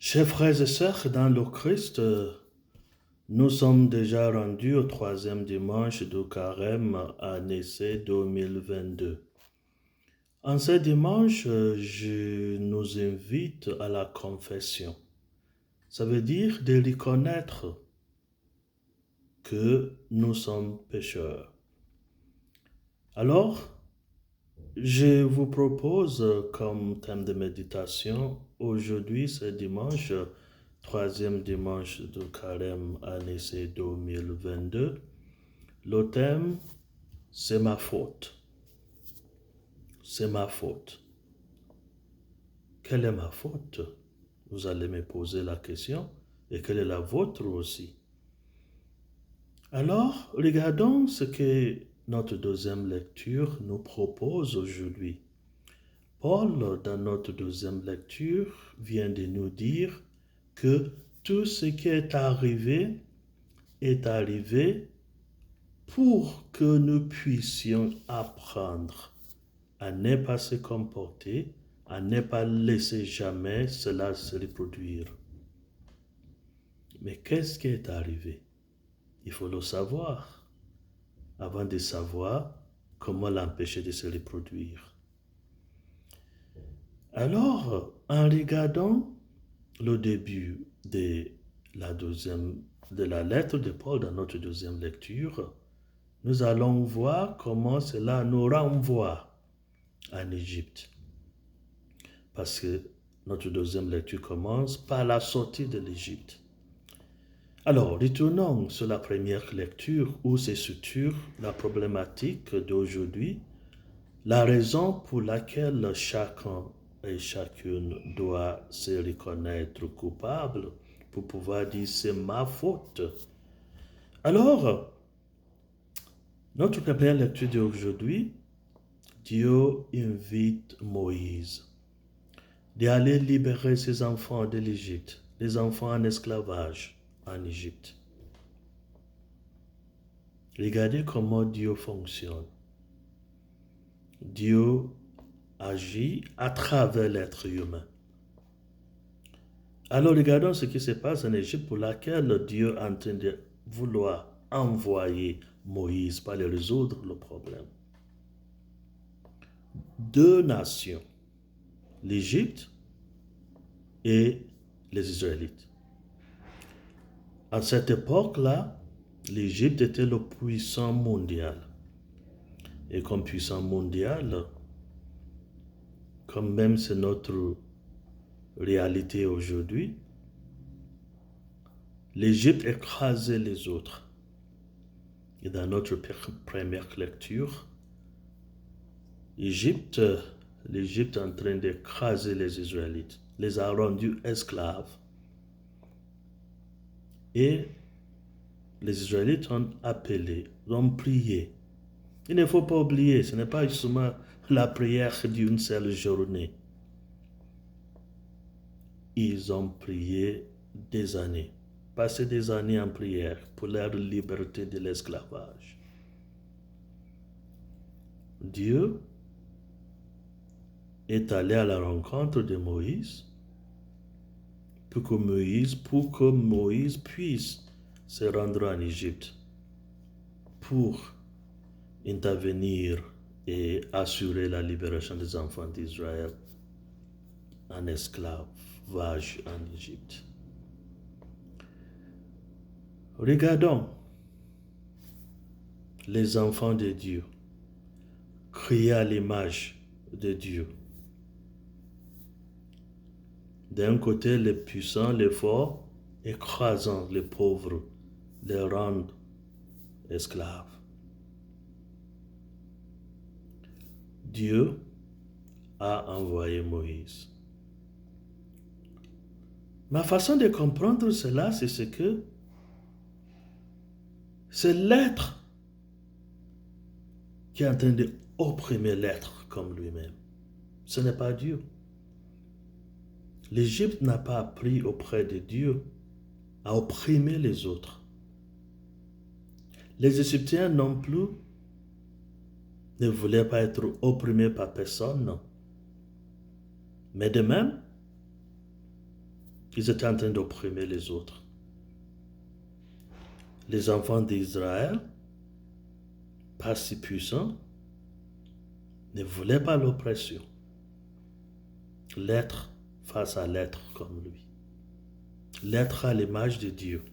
Chers frères et sœurs dans le Christ, nous sommes déjà rendus au troisième dimanche du carême à Nicée 2022. En ce dimanche, je nous invite à la confession. Ça veut dire de reconnaître que nous sommes pécheurs. Alors, je vous propose comme thème de méditation, aujourd'hui, ce dimanche, troisième dimanche de carême à Nicée 2022, le thème, c'est ma faute. C'est ma faute. Quelle est ma faute? Vous allez me poser la question. Et quelle est la vôtre aussi? Alors, regardons ce que notre deuxième lecture nous propose aujourd'hui. Paul, dans notre deuxième lecture, vient de nous dire que tout ce qui est arrivé pour que nous puissions apprendre à ne pas se comporter, à ne pas laisser jamais cela se reproduire. Mais qu'est-ce qui est arrivé? Il faut le savoir avant de savoir comment l'empêcher de se reproduire. Alors, en regardant le début de la lettre de Paul dans notre deuxième lecture, nous allons voir comment cela nous renvoie en Égypte. Parce que notre deuxième lecture commence par la sortie de l'Égypte. Alors, retournons sur la première lecture où se structure la problématique d'aujourd'hui, la raison pour laquelle chacun et chacune doit se reconnaître coupable pour pouvoir dire c'est ma faute. Alors, notre première lecture d'aujourd'hui, Dieu invite Moïse d'aller libérer ses enfants de l'Égypte, les enfants en esclavage en Égypte. Regardez comment Dieu fonctionne. Dieu agit à travers l'être humain. Alors regardons ce qui se passe en Égypte pour laquelle Dieu est en train de vouloir envoyer Moïse pour aller résoudre le problème. Deux nations, l'Égypte et les Israélites. À cette époque-là, l'Égypte était le puissant mondial. Et comme puissant mondial, comme même c'est notre réalité aujourd'hui, l'Égypte écrasait les autres. Et dans notre première lecture, l'Égypte est en train d'écraser les Israélites, les a rendus esclaves. Et les Israélites ont appelé, ont prié. Il ne faut pas oublier, ce n'est pas seulement la prière d'une seule journée. Ils ont prié des années, passé des années en prière pour leur liberté de l'esclavage. Dieu est allé à la rencontre de Moïse pour que Moïse puisse se rendre en Égypte pour intervenir et assurer la libération des enfants d'Israël en esclavage en Égypte. Regardons les enfants de Dieu, créés à l'image de Dieu. D'un côté, les puissants, les forts, écrasant les pauvres, les rendent esclaves. Dieu a envoyé Moïse. Ma façon de comprendre cela, c'est ce que c'est l'être qui est en train d'opprimer l'être comme lui-même. Ce n'est pas Dieu. L'Égypte n'a pas appris auprès de Dieu à opprimer les autres. Les Égyptiens non plus ne voulaient pas être opprimés par personne, non. Mais de même, Ils étaient en train d'opprimer les autres. Les enfants d'Israël, pas si puissants, ne voulaient pas l'oppression. L'être face à l'être comme lui. L'être à l'image de Dieu.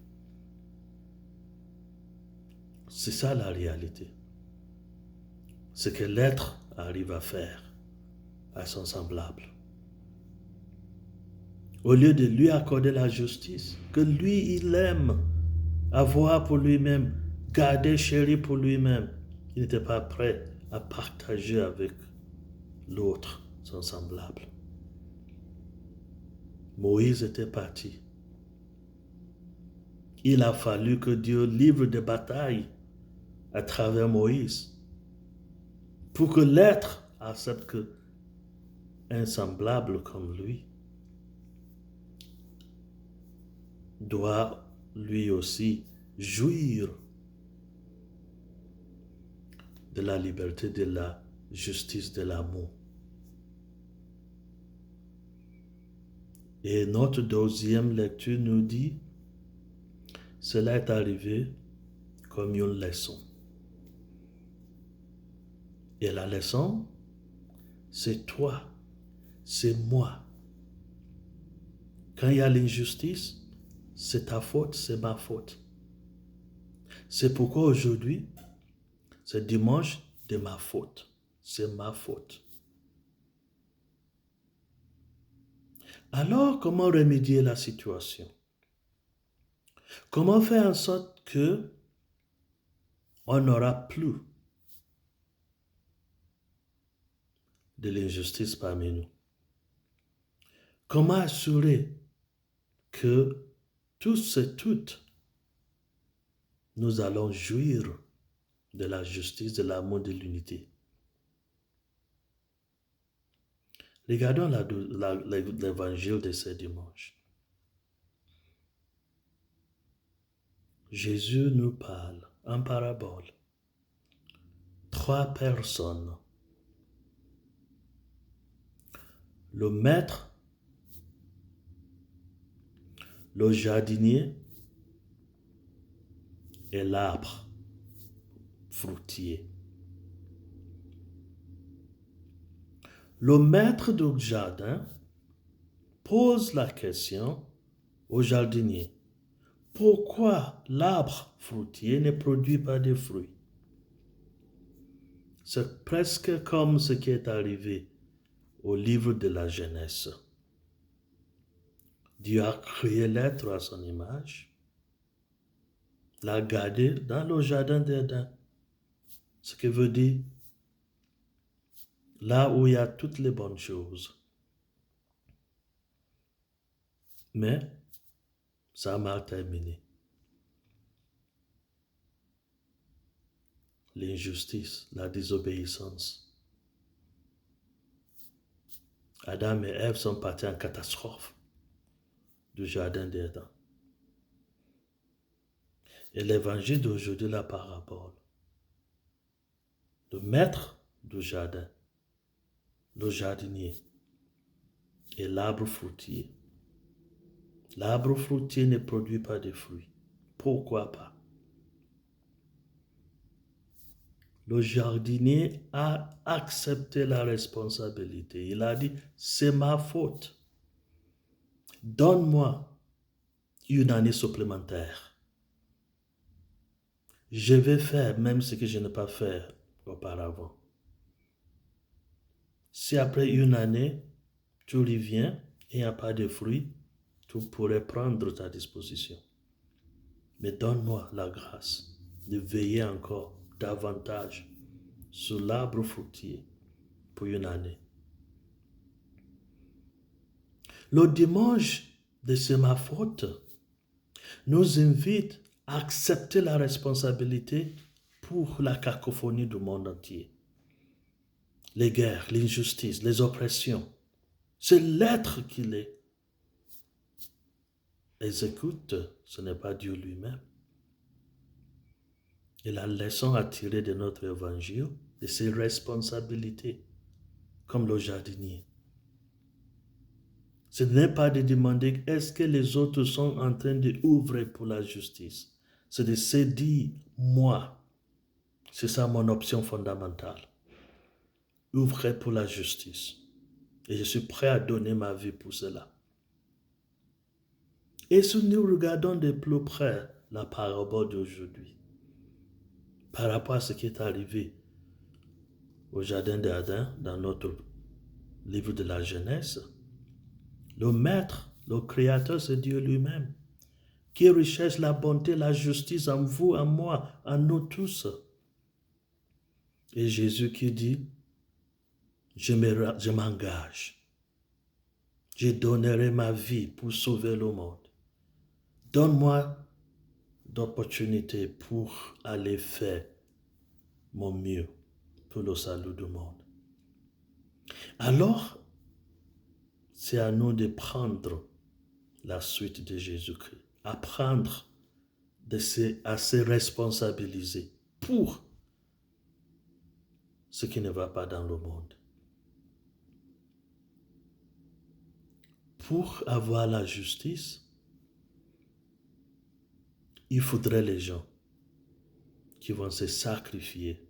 C'est ça la réalité. Ce que l'être arrive à faire à son semblable. Au lieu de lui accorder la justice, que lui, il aime avoir pour lui-même, garder, chérir pour lui-même, il n'était pas prêt à partager avec l'autre, son semblable. Moïse était parti. Il a fallu que Dieu livre des batailles à travers Moïse pour que l'être accepte que un semblable comme lui doit lui aussi jouir de la liberté, de la justice, de l'amour. Et notre deuxième lecture nous dit, cela est arrivé comme une leçon. Et la leçon, c'est toi, c'est moi. Quand il y a l'injustice, c'est ta faute, c'est ma faute. C'est pourquoi aujourd'hui, c'est dimanche de ma faute. C'est ma faute. Alors, comment remédier la situation? Comment faire en sorte que on n'aura plus de l'injustice parmi nous? Comment assurer que tous et toutes, nous allons jouir de la justice, de l'amour, de l'unité? Regardons l'évangile de ce dimanche. Jésus nous parle en parabole. 3 personnes. Le maître, le jardinier et l'arbre fruitier. Le maître du jardin pose la question au jardinier. Pourquoi l'arbre fruitier ne produit pas de fruits? C'est presque comme ce qui est arrivé au livre de la Genèse. Dieu a créé l'être à son image, l'a gardé dans le jardin d'Éden. Ce qui veut dire là où il y a toutes les bonnes choses. Mais ça a mal terminé. L'injustice, la désobéissance. Adam et Ève sont partis en catastrophe du jardin d'Éden. Et l'évangile d'aujourd'hui, la parabole, le maître du jardin, le jardinier et l'arbre fruitier. L'arbre fruitier ne produit pas de fruits. Pourquoi pas? Le jardinier a accepté la responsabilité. Il a dit, c'est ma faute. Donne-moi une année supplémentaire. Je vais faire même ce que je n'ai pas fait auparavant. Si après une année, tu reviens et il n'y a pas de fruits, tu pourrais prendre ta disposition. Mais donne-moi la grâce de veiller encore davantage sur l'arbre fruitier pour une année. Le dimanche de C'est ma faute nous invite à accepter la responsabilité pour la cacophonie du monde entier. Les guerres, l'injustice, les oppressions. C'est l'être qui les exécute, ce n'est pas Dieu lui-même. Et la leçon à tirer de notre évangile, de ses responsabilités, comme le jardinier, Ce n'est pas de demander est-ce que les autres sont en train d'ouvrir pour la justice. C'est de se dire, moi, c'est ça mon option fondamentale. Ouvrir pour la justice. Et je suis prêt à donner ma vie pour cela. Et si nous regardons de plus près la parabole d'aujourd'hui, par rapport à ce qui est arrivé au jardin d'Adam dans notre livre de la Genèse, le maître, le créateur, c'est Dieu lui-même, qui recherche la bonté, la justice en vous, en moi, en nous tous. Et Jésus qui dit, je m'engage, je donnerai ma vie pour sauver le monde. Donne-moi d'opportunités pour aller faire mon mieux pour le salut du monde. Alors, c'est à nous de prendre la suite de Jésus-Christ, apprendre à se responsabiliser pour ce qui ne va pas dans le monde. Pour avoir la justice, il faudrait les gens qui vont se sacrifier